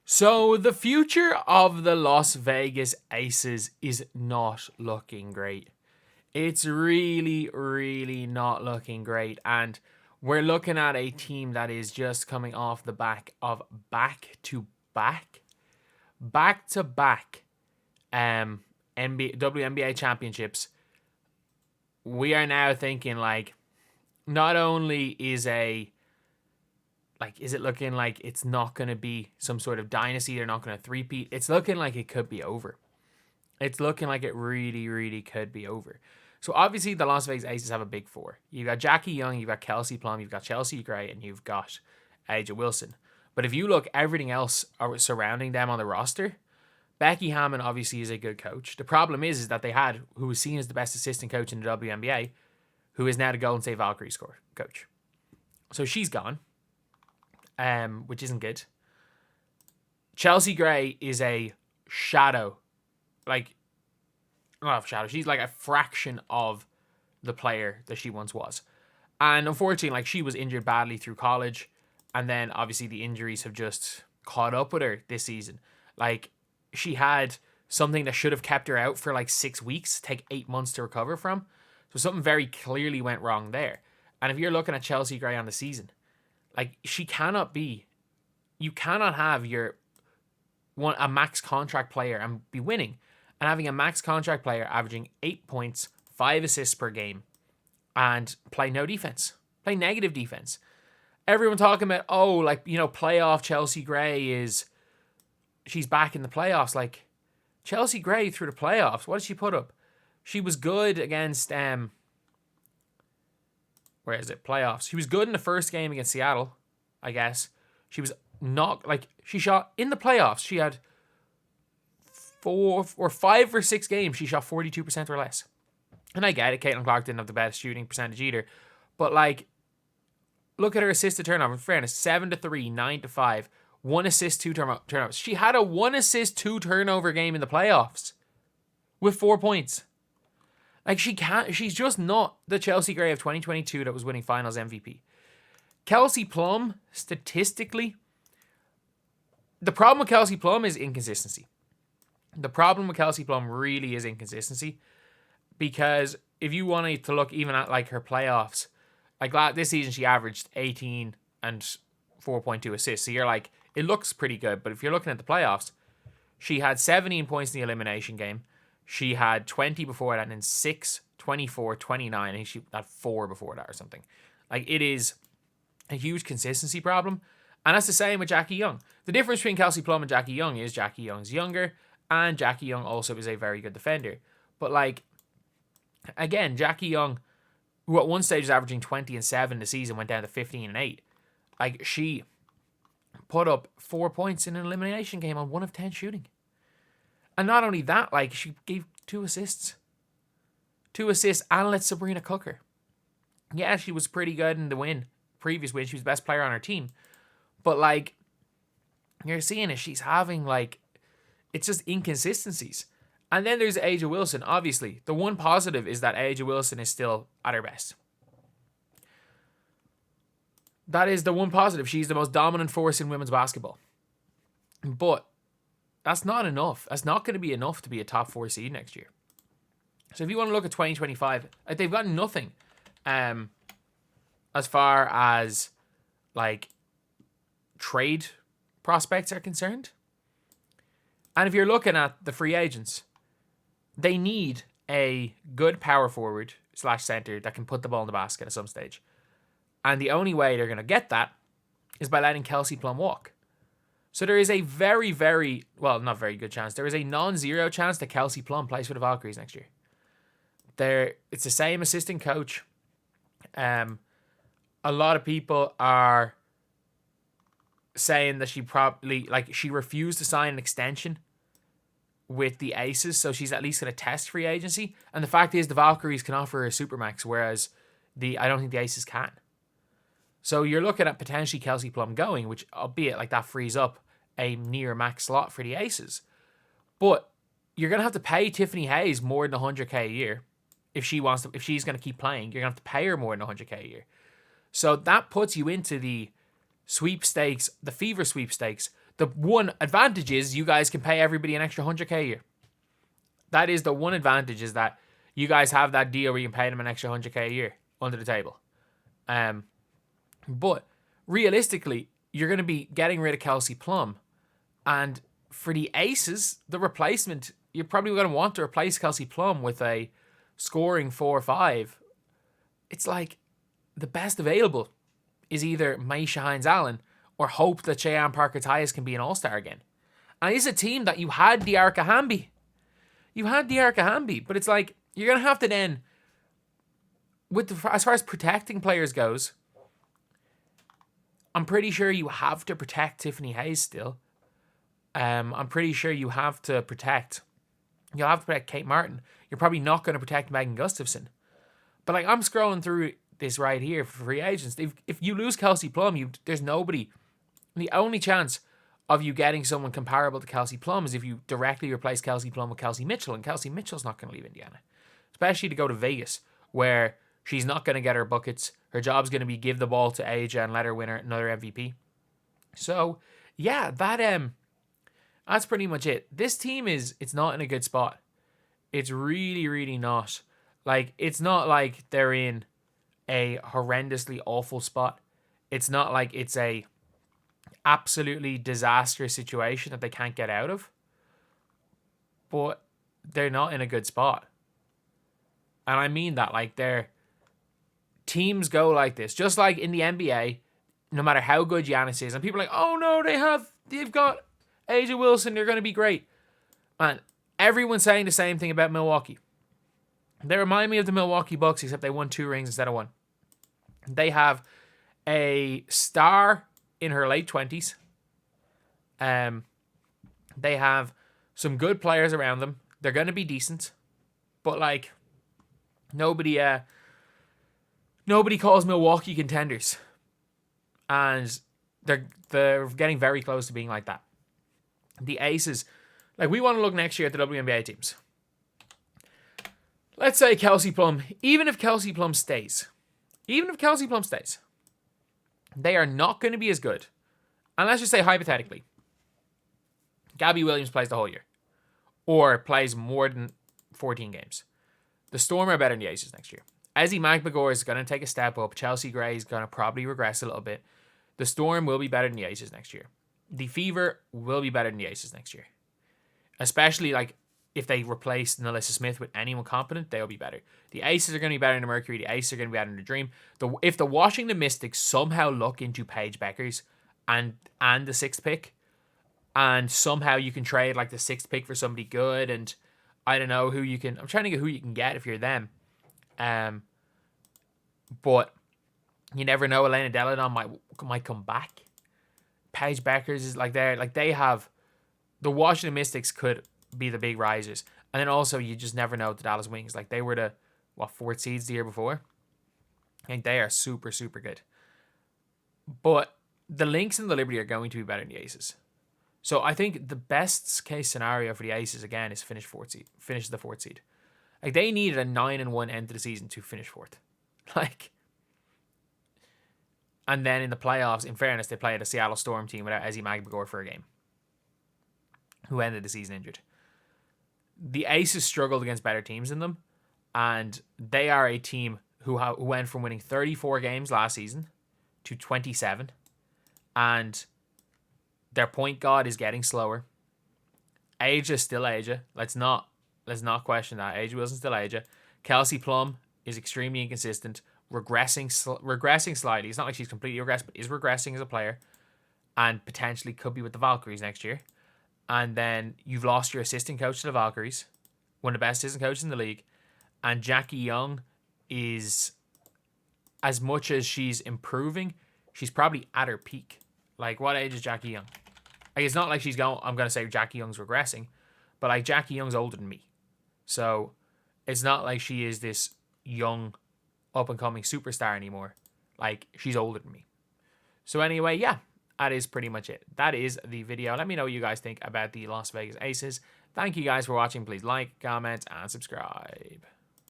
So the future of the Las Vegas Aces is not looking great. It's really, really not looking great. And we're looking at a team that is just coming off the back of back to back WNBA championships. We are now thinking like, not only is it looking like it's not going to be some sort of dynasty, they're not going to three-peat, it's looking like it could be over. It's looking like it really, really could be over. So obviously the Las Vegas Aces have a big four. You've got Jackie Young, you've got Kelsey Plum, you've got Chelsea Gray, and you've got Aja Wilson. But if you look everything else surrounding them on the roster, Becky Hammon obviously is a good coach. The problem is that they had who was seen as the best assistant coach in the WNBA, who is now the Golden State Valkyries coach. So she's gone, which isn't good. Chelsea Gray is a shadow. She's like a fraction of the player that she once was. And unfortunately, she was injured badly through college. And then obviously the injuries have just caught up with her this season. She had something that should have kept her out for 6 weeks, take 8 months to recover from. So something very clearly went wrong there. And if you're looking at Chelsea Gray on the season, you cannot have a max contract player and be winning, and having a max contract player averaging 8 points, 5 assists per game, and play no defense, play negative defense. Everyone talking about, playoff Chelsea Gray she's back in the playoffs. Chelsea Gray through the playoffs, what did she put up? She was good against, playoffs. She was good in the first game against Seattle, I guess. She was not, she shot in the playoffs. She had 5 or 6 games. She shot 42% or less. And I get it. Caitlin Clark didn't have the best shooting percentage either. But, look at her assist to turnover. In fairness, 7 to 3, 9 to 5, 1 assist, 2 turnovers. She had a 1 assist, 2 turnover game in the playoffs with 4 points. She's just not the Chelsea Gray of 2022 that was winning finals MVP. Kelsey Plum, statistically, the problem with Kelsey Plum is inconsistency. The problem with Kelsey Plum really is inconsistency, because if you wanted to look even at her playoffs, this season she averaged 18 and 4.2 assists. So you're it looks pretty good. But if you're looking at the playoffs, she had 17 points in the elimination game. She had 20 before that, and then 6, 24, 29. I think she had 4 before that or something. It is a huge consistency problem. And that's the same with Jackie Young. The difference between Kelsey Plum and Jackie Young is Jackie Young's younger, and Jackie Young also is a very good defender. But again, Jackie Young, who at one stage was averaging 20 and 7 the season, went down to 15 and 8. She put up 4 points in an elimination game on 1 of 10 shooting. And not only that, she gave 2 assists. 2 assists and let Sabrina cook her. Yeah, she was pretty good in the previous win. She was the best player on her team. But, you're seeing it. She's having, it's just inconsistencies. And then there's Aja Wilson. Obviously, the one positive is that Aja Wilson is still at her best. That is the one positive. She's the most dominant force in women's basketball. But that's not enough. That's not going to be enough to be a top 4 seed next year. So if you want to look at 2025, they've got nothing as far as trade prospects are concerned. And if you're looking at the free agents, they need a good power forward / center that can put the ball in the basket at some stage. And the only way they're going to get that is by letting Kelsey Plum walk. So there is a very, very, not very good chance. There is a non-zero chance that Kelsey Plum plays for the Valkyries next year. It's the same assistant coach. A lot of people are saying that she probably, she refused to sign an extension with the Aces, so she's at least going to test free agency. And the fact is, the Valkyries can offer her a supermax, whereas I don't think the Aces can. So you're looking at potentially Kelsey Plum going, which, albeit that frees up a near max slot for the Aces. But you're going to have to pay Tiffany Hayes more than $100K a year if she's going to keep playing. You're going to have to pay her more than $100K a year. So that puts you into the sweepstakes, the fever sweepstakes, The one advantage is you guys can pay everybody an extra 100K a year. That is the one advantage, is that you guys have that deal where you can pay them an extra 100K a year under the table. But realistically, you're going to be getting rid of Kelsey Plum. And for the Aces, the replacement, you're probably going to want to replace Kelsey Plum with a scoring 4-5. It's like the best available is either Maisha Hines-Allen or hope that Cheyenne Parker-Tyus can be an all-star again. And it's a team that you had Diarca Hamby. You had Diarca Hamby, but it's like you're going to have to then, as far as protecting players goes, I'm pretty sure you have to protect Tiffany Hayes still. I'm pretty sure you'll have to protect Kate Martin. You're probably not going to protect Megan Gustafson. But like, I'm scrolling through this right here for free agents. If you lose Kelsey Plum, there's nobody. The only chance of you getting someone comparable to Kelsey Plum is if you directly replace Kelsey Plum with Kelsey Mitchell, and Kelsey Mitchell's not going to leave Indiana, especially to go to Vegas, where she's not going to get her buckets. Her job's going to be give the ball to Aja and let her win another MVP. So yeah, that's pretty much it. This team it's not in a good spot. It's really, really not. Like, it's not like they're in a horrendously awful spot. It's not like it's a absolutely disastrous situation that they can't get out of. But they're not in a good spot. And I mean that, like, their teams go like this. Just like in the NBA, no matter how good Giannis is, and people are like, oh no, they've got Aja Wilson, they're going to be great. Man, everyone's saying the same thing about Milwaukee. They remind me of the Milwaukee Bucks, except they won 2 rings instead of 1. They have a star in her late 20s. They have some good players around them. They're going to be decent. But, like, nobody calls Milwaukee contenders. And they're getting very close to being like that. The Aces, like, we want to look next year at the WNBA teams. Let's say Kelsey Plum, even if Kelsey Plum stays, they are not going to be as good. And let's just say, hypothetically, Gabby Williams plays the whole year, or plays more than 14 games. The Storm are better than the Aces next year. Ezzy McMagor is going to take a step up. Chelsea Gray is going to probably regress a little bit. The Storm will be better than the Aces next year. The Fever will be better than the Aces next year. Especially, like, if they replace Nalissa Smith with anyone competent, they'll be better. The Aces are going to be better than the Mercury. The Aces are going to be better than the Dream. If the Washington Mystics somehow look into Paige Beckers and the 6th pick, and somehow you can trade, like, the 6th pick for somebody good, and I don't know who you can... I'm trying to get who you can get if you're them. But you never know. Elena Deladon might come back. Paige Beckers is they have... The Washington Mystics could be the big risers. And then also, you just never know with the Dallas Wings. Like, they were the, 4th seeds the year before? I think they are super, super good. But the Lynx and the Liberty are going to be better than the Aces. So I think the best case scenario for the Aces, again, is finish the 4th seed. Like, they needed a 9-1 end to the season to finish 4th. Like... And then in the playoffs, in fairness, they played a Seattle Storm team without Ezzy McMagor for a game, who ended the season injured. The Aces struggled against better teams than them, and they are a team who went from winning 34 games last season to 27, and their point guard is getting slower. Aja is still Aja. Let's not question that. Aja Wilson's still Aja. Kelsey Plum is extremely inconsistent, regressing slightly. It's not like she's completely regressed, but is regressing as a player, and potentially could be with the Valkyries next year. And then you've lost your assistant coach to the Valkyries, one of the best assistant coaches in the league. And Jackie Young is, as much as she's improving, she's probably at her peak. Like, what age is Jackie Young? Like, it's not like I'm going to say Jackie Young's regressing, but, like, Jackie Young's older than me. So it's not like she is this young, up-and-coming superstar anymore. Like, she's older than me. So anyway, yeah, that is pretty much it. That is the video. Let me know what you guys think about the Las Vegas Aces. Thank you guys for watching. Please like, comment, and subscribe.